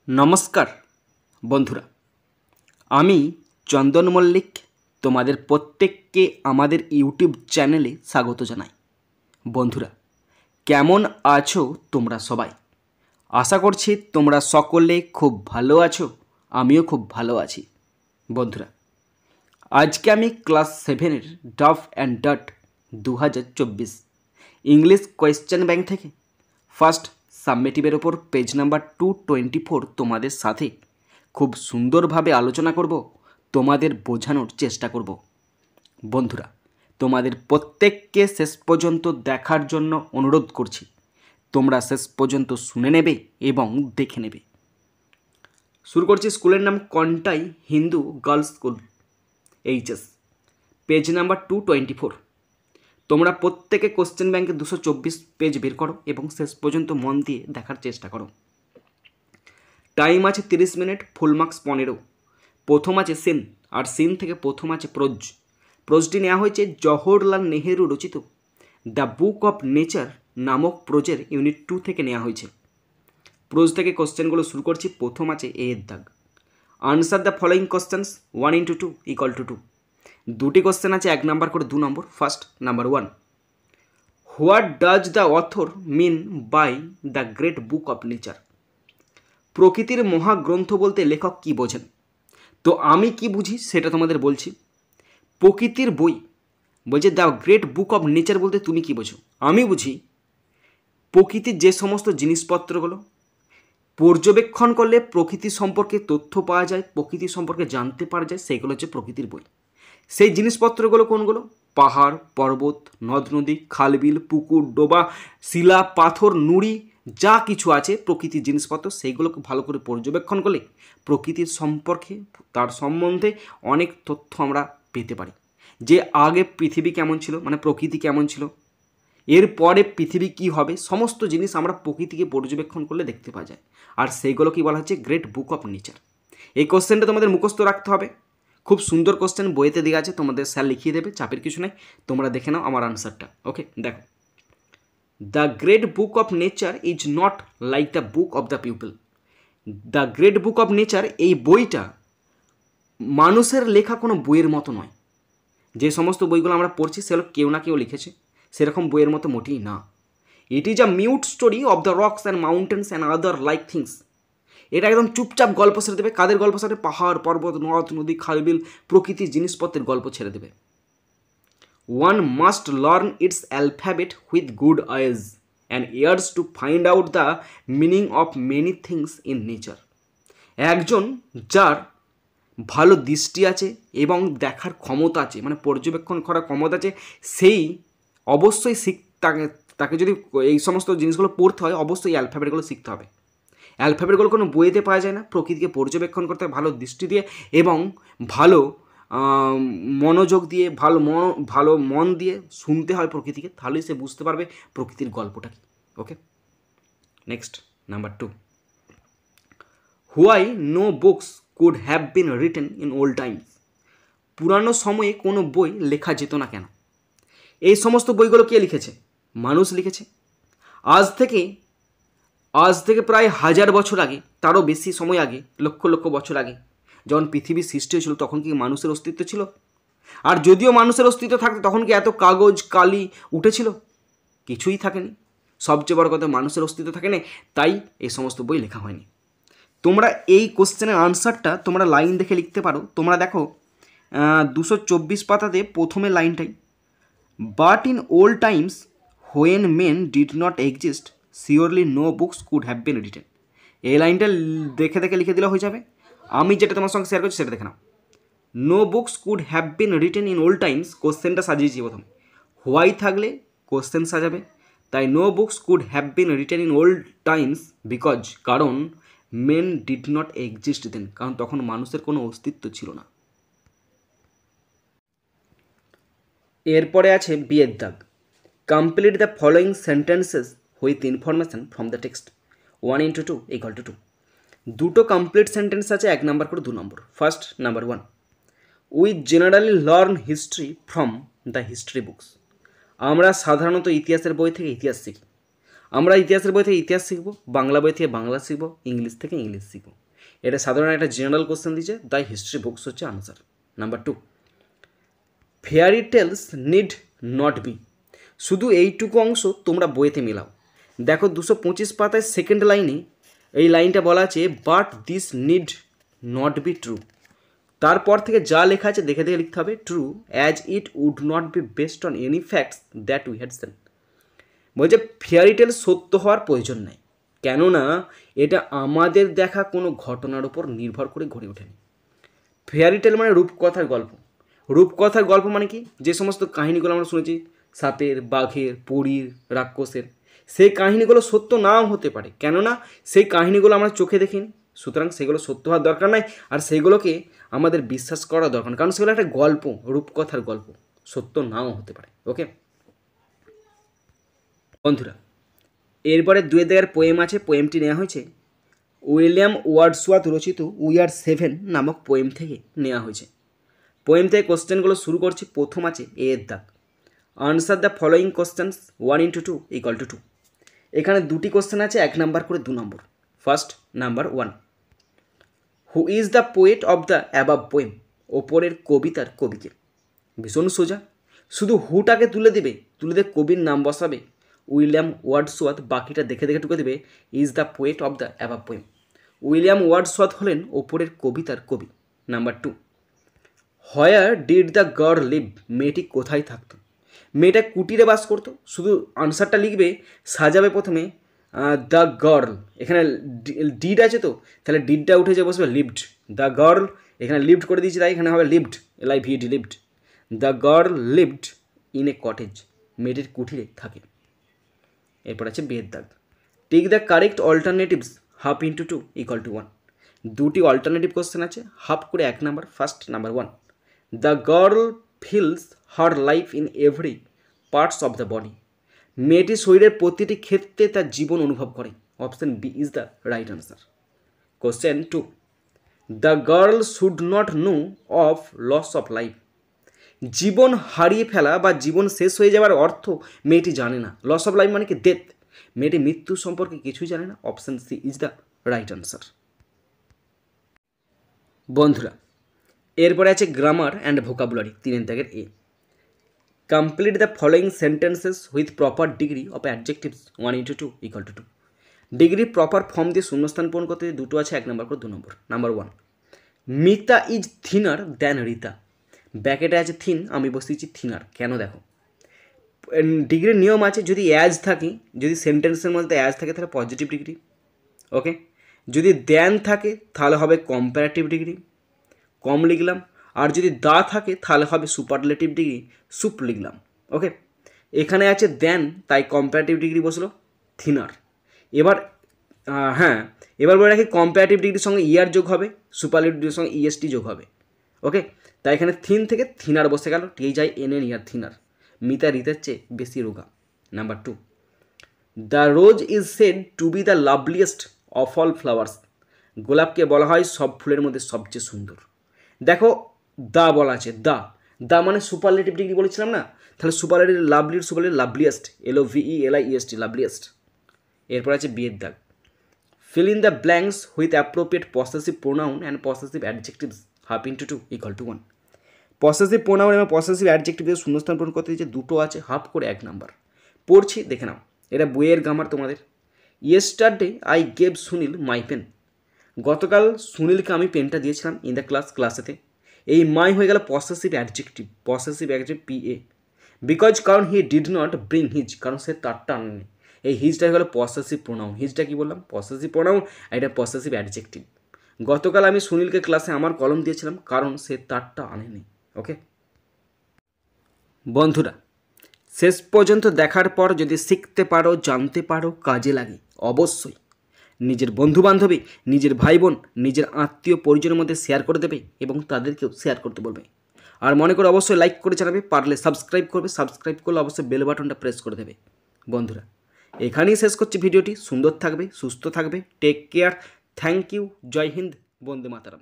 নমস্কার বন্ধুরা, আমি চন্দন মল্লিক তোমাদের প্রত্যেককে আমাদের ইউটিউব চ্যানেলে স্বাগত জানাই। বন্ধুরা, কেমন আছো তোমরা সবাই? আশা করছি তোমরা সকলে খুব ভালো আছো, আমিও খুব ভালো আছি। বন্ধুরা, আজকে আমি ক্লাস 7-এর Duff and Dutt 2024 English question bank থেকে ফার্স্ট সাবমিটিভের ওপর পেজ নাম্বার 224 তোমাদের সাথে খুব সুন্দরভাবে আলোচনা করব, তোমাদের বোঝানোর চেষ্টা করব। বন্ধুরা, তোমাদের প্রত্যেককে শেষ পর্যন্ত দেখার জন্য অনুরোধ করছি। তোমরা শেষ পর্যন্ত শুনে নেবে এবং দেখে নেবে। শুরু করছি। স্কুলের নাম Contai Hindu girls school, HS, page number 224। তোমরা প্রত্যেকে কোশ্চেন ব্যাংকে 224 পেজ বের করো এবং শেষ পর্যন্ত মন দিয়ে দেখার চেষ্টা করো। টাইম আছে 30 মিনিট, ফুল মার্কস 15। প্রথম আছে সিন, আর সিন থেকে প্রথম আছে প্রোজ। প্রোজটি নেওয়া হয়েছে জওহরলাল নেহেরু রচিত দ্য বুক অফ নেচার নামক প্রোজের ইউনিট 2 থেকে নেওয়া হয়েছে। প্রোজ থেকে কোশ্চেনগুলো শুরু করছি। প্রথম আছে এ এর দাগ। Answer the following questions 1 × 2 = 2। দুটি কোশ্চেন আছে, 1 নাম্বার করে 2 number. First number 1, what does the author mean by the great book of nature? প্রকৃতির মহাগ্রন্থ বলতে লেখক কি বোঝেন? তো আমি কি বুঝি সেটা তোমাদের বলছি। প্রকৃতির বই বলছে the great book of nature বলতে তুমি কি বোঝো? আমি বুঝি প্রকৃতির যে সমস্ত জিনিসপত্রগুলো পর্যবেক্ষণ করলে প্রকৃতি সম্পর্কে তথ্য পাওয়া যায়, প্রকৃতি সম্পর্কে জানতে পারা যায়, সেগুলো হচ্ছে প্রকৃতির বই। সেই জিনিসপত্রগুলো কোনগুলো? পাহাড়, পর্বত, নদ নদী, খালবিল, পুকুর, ডোবা, শিলা, পাথর, নুড়ি, যা কিছু আছে প্রকৃতির জিনিসপত্র, সেইগুলোকে ভালো করে পর্যবেক্ষণ করলে প্রকৃতির সম্পর্কে, তার সম্বন্ধে অনেক তথ্য আমরা পেতে পারি। যে আগে পৃথিবী কেমন ছিল, মানে প্রকৃতি কেমন ছিল, এরপরে পৃথিবী কি হবে, সমস্ত জিনিস আমরা প্রকৃতিকে পর্যবেক্ষণ করলে দেখতে পাওয়া যায়। আর সেইগুলো কি বলা হচ্ছে? Great book of nature. এই কোশ্চেনটা তোমাদের মুখস্থ রাখতে হবে। খুব সুন্দর কোশ্চেন, বইতে দেওয়া আছে, তোমাদের স্যার লিখিয়ে দেবে, চাপের কিছু নেই। তোমরা দেখে নাও আমার আনসারটা। ওকে, দেখো, the great book of nature is not like the book of the people. The great book of nature, এই বইটা মানুষের লেখা কোনো বইয়ের মতো নয়। যে সমস্ত বইগুলো আমরা পড়ছি সেগুলো কেউ না কেউ লিখেছে, সেরকম বইয়ের মতো মোটেই না। It is a mute story of the rocks and mountains and other like things. এটা একদম চুপচাপ গল্প ছেড়ে দেবে। কাদের গল্প ছেড়ে? পাহাড়, পর্বত, নদ নদী, খালবিল, প্রকৃতির জিনিসপত্রের গল্প ছেড়ে দেবে। One must learn it's alphabet with good eyes and years to find out the meaning of many things in nature. একজন যার ভালো দৃষ্টি আছে এবং দেখার ক্ষমতা আছে, মানে পর্যবেক্ষণ করার ক্ষমতা আছে, সেই অবশ্যই তাকে যদি এই সমস্ত জিনিসগুলো পড়তে হয়, অবশ্যই অ্যালফাবেটগুলো শিখতে হবে। অ্যালফাবেটগুলো কোনো বইতে পাওয়া যায় না। প্রকৃতিকে পর্যবেক্ষণ করতে হয় ভালো দৃষ্টি দিয়ে এবং ভালো মনোযোগ দিয়ে, ভালো মন দিয়ে শুনতে হয় প্রকৃতিকে, তাহলেই সে বুঝতে পারবে প্রকৃতির গল্পটা কি। Okay, next number 2, why no books could have been written in old times? পুরানো সময়ে কোনো বই লেখা যেত না কেন? এই সমস্ত বইগুলো কে লিখেছে? মানুষ লিখেছে। আজ থেকে প্রায় 1000 বছর আগে, তারও বেশি সময় আগে, লক্ষ লক্ষ বছর আগে যখন পৃথিবীর সৃষ্টি হয়েছিল, তখন কি মানুষের অস্তিত্ব ছিল? আর যদিও মানুষের অস্তিত্ব থাকতো, তখন কি এত কাগজ কালি উঠেছিল? কিছুই থাকেনি। সবচেয়ে বড় কথা, মানুষের অস্তিত্ব থাকেনি, তাই এই সমস্ত বই লেখা হয়নি। তোমরা এই কোশ্চেনের আনসারটা তোমরা লাইন দেখে লিখতে পারো। তোমরা দেখো 224 পাতাতে প্রথমে লাইনটাই, but in old times when men did not exist surely no books could have been written. এই লাইনটা দেখে দেখে লিখে দিলে হয়ে যাবে। আমি যেটা তোমার সঙ্গে শেয়ার করছি সেটা দেখে নাও। No books could have been written in old times, কোশ্চেনটা সাজিয়েছি প্রথমে। হোয়াই থাকলে কোশ্চেন সাজাবে, তাই no books could have been written in old times because, কারণ men did not exist then, কারণ তখন মানুষের কোনো অস্তিত্ব ছিল না। এরপরে আছে বিয়ের দাগ। Complete the following sentences with information from the text 1 × 2 = 2। দুটো কমপ্লিট সেন্টেন্স আছে, 1 নাম্বার করে 2 number. First number 1, we generally learn history from the history books. আমরা সাধারণত ইতিহাসের বই থেকে ইতিহাস শিখি। আমরা ইতিহাসের বই থেকে ইতিহাস শিখবো, বাংলা বই থেকে বাংলা শিখবো, ইংলিশ থেকে ইংলিশ শিখবো। এটা সাধারণ একটা জেনারেল কোশ্চেন দিচ্ছে, তাই হিস্ট্রি বুকস হচ্ছে answer. Number 2, fairy tales need not be. শুধু এইটুকু অংশ তোমরা বইতে মেলাও। দেখো 225 পাতায় সেকেন্ড লাইনে এই লাইনটা বলা আছে, but this need not be true. তারপর থেকে যা লেখা আছে দেখে দেখে লিখতে হবে, true as it would not be based on any facts that we had seen. বলছে ফেয়ারি টেল সত্য হওয়ার প্রয়োজন নেই, কেননা এটা আমাদের দেখা কোনো ঘটনার উপর নির্ভর করে গড়ে ওঠেনি। ফেয়ারি টেল মানে রূপকথার গল্প। রূপকথার গল্প মানে কি, যে সমস্ত কাহিনীগুলো আমরা শুনেছি সাপের, বাঘের, পরীর, রাক্ষসের, সেই কাহিনীগুলো সত্য নাও হতে পারে, কেননা সেই কাহিনীগুলো আমরা চোখে দেখিনি। সুতরাং সেগুলো সত্য হওয়ার দরকার নাই, আর সেইগুলোকে আমাদের বিশ্বাস করা দরকার না, কারণ সেগুলো একটা গল্প, রূপকথার গল্প, সত্য নাও হতে পারে। ওকে বন্ধুরা, এরপরে 2 দাগের পোয়েম আছে। পোয়েমটি নেওয়া হয়েছে উইলিয়াম ওয়ার্ডসওয়ার্থ রচিত উই আর 7 নামক পোয়েম থেকে নেওয়া হয়েছে। পোয়েম থেকে কোশ্চেনগুলো শুরু করছি। প্রথম আছে এ এর দাগ, আনসার দ্য ফলোয়িং কোশ্চেন্স 1 × 2 = 2। এখানে দুটি কোশ্চেন আছে, 1 নাম্বার করে 2 number. First number 1, who is the poet of the above poem. ওপরের কবিতার কবিকে। ভীষণ সোজা, শুধু হুটাকে তুলে দিয়ে কবির নাম বসাবে উইলিয়াম ওয়ার্ডসওয়ার্থ, বাকিটা দেখে দেখে টুকে দেবে is the poet of the above poem. William Wordsworth হলেন ওপরের কবিতার কবি। Number 2, where did the girl live. মেয়েটি কোথায় থাকতো। মেয়েটা কুটিরে বাস করতো। শুধু আনসারটা লিখবে, সাজাবে প্রথমে দ্য গার্ল, এখানে ডিড আছে তো, তাহলে ডিডটা উঠে যে বসবে লিভড। দ্য গার্ল, এখানে লিভড করে দিয়েছি, তাই এখানে হবে lived, LIVED, lived. The girl lived in a cottage. মেয়েটির কুটিরে থাকে। এরপর আছে বিয়ের দাগ, take the correct alternatives half × 2 = 1। দুটি অল্টারনেটিভ কোশ্চেন আছে, হাফ করে 1 number. First number 1, the girl feels her life in every parts of the body. মেয়েটি শরীরের প্রতিটি ক্ষেত্রে তার জীবন অনুভব করে। Option B is the right answer. Question 2, the girl should not know of loss of life. জীবন হারিয়ে ফেলা বা জীবন শেষ হয়ে যাওয়ার অর্থ মেয়েটি জানে না। লস অফ লাইফ মানে কি, ডেথ। মেয়েটি মৃত্যু সম্পর্কে কিছুই জানে না। Option C is the right answer. বন্ধুরা, এরপরে আছে গ্রামার অ্যান্ড ভোকাবুলারি, 3 দাগের এ। Complete the following sentences with proper degree of adjectives 1 × 2 = 2। Degree proper form দিয়ে শূন্যস্থান পূরণ করতে দুটো আছে, 1 নাম্বার করে 2 number. Number 1, Mita is thinner than Rita. ব্যাকেটে আছে থিন, আমি বসিয়েছি থিনার। কেন দেখো, ডিগ্রির নিয়ম আছে, যদি অ্যাজ থাকে, যদি সেন্টেন্সের মধ্যে অ্যাজ থাকে তাহলে পজিটিভ ডিগ্রি। ওকে, যদি দ্যান থাকে তাহলে হবে কম্পারেটিভ ডিগ্রি, কম লিখলাম। আর যদি দা থাকে তাহলে হবে সুপারলেটিভ ডিগ্রি, সুপ লিখলাম। ওকে, এখানে আছে দ্যান, তাই কম্পারেটিভ ডিগ্রি বসলো থিনার। এবার এবার বলে রাখি, কম্পারেটিভ ডিগ্রির সঙ্গে ইয়ার যোগ হবে, সুপারলেটিভ ডিগ্রির সঙ্গে EST যোগ হবে। ওকে, তাই এখানে থিন থেকে থিনার বসে গেল, THINN ইয়ার থিনার। মিতা রিতার চেয়ে বেশি রোগা। Number 2, the rose is said to be the loveliest of all flowers. গোলাপকে বলা হয় সব ফুলের মধ্যে সবচেয়ে সুন্দর। দেখো দা বলা আছে, দা মানে সুপারলেটিভ ডিগ্রি বলেছিলাম না, তাহলে সুপারলেটিভ লাভলিয়েস্ট, LOVELIEST, লাভলিয়েস্ট। এরপর আছে বিয়ের দাগ, fill in the blanks with appropriate possessive pronoun and possessive adjectives half × 2 = 1। Possessive pronoun এবং পসেসিভ অ্যাডজেক্টিভের শূন্যস্থান পূরণ করতে দিয়েছে, দুটো আছে, হাফ করে 1 নাম্বার। পড়ছি, দেখে নাও। এটা বইয়ের গ্রামার তোমাদের। Yesterday I gave Sunil my pen. গতকাল সুনীলকে আমি পেনটা দিয়েছিলাম ইন দ্য ক্লাসেতে। এই মাই হয়ে গেল পসেসিভ অ্যাডজেক্টিভ, PA। বিকজ, কারণ he did not bring his, কারণ সে তারটা আনেনি। এই হিজটা হয়ে গেল পসেসিভ প্রোনাউন। হিজটা কি বললাম, পসেসিভ প্রোনাউন, এটা পসেসিভ অ্যাডজেক্টিভ। গতকাল আমি সুনীলকে ক্লাসে আমার কলম দিয়েছিলাম, কারণ সে তারটা আনেনি। ওকে বন্ধুরা, শেষ পর্যন্ত দেখার পর যদি শিখতে পারো, জানতে পারো, কাজে লাগে, অবশ্যই নিজের বন্ধুবান্ধবী, নিজের ভাই বোন, নিজের আত্মীয় পরিজনের মধ্যে শেয়ার করে দেবে এবং তাদেরকেও শেয়ার করতে বলবে। আর মনে করে অবশ্যই লাইক করে জানাবে, পারলে সাবস্ক্রাইব করবে, সাবস্ক্রাইব করলে অবশ্যই বেল বাটনটা প্রেস করে দেবে। বন্ধুরা, এখানেই শেষ করছি ভিডিওটি। সুন্দর থাকবে, সুস্থ থাকবে, টেক কেয়ার, থ্যাংক ইউ, জয় হিন্দ, বন্দে মাতরম।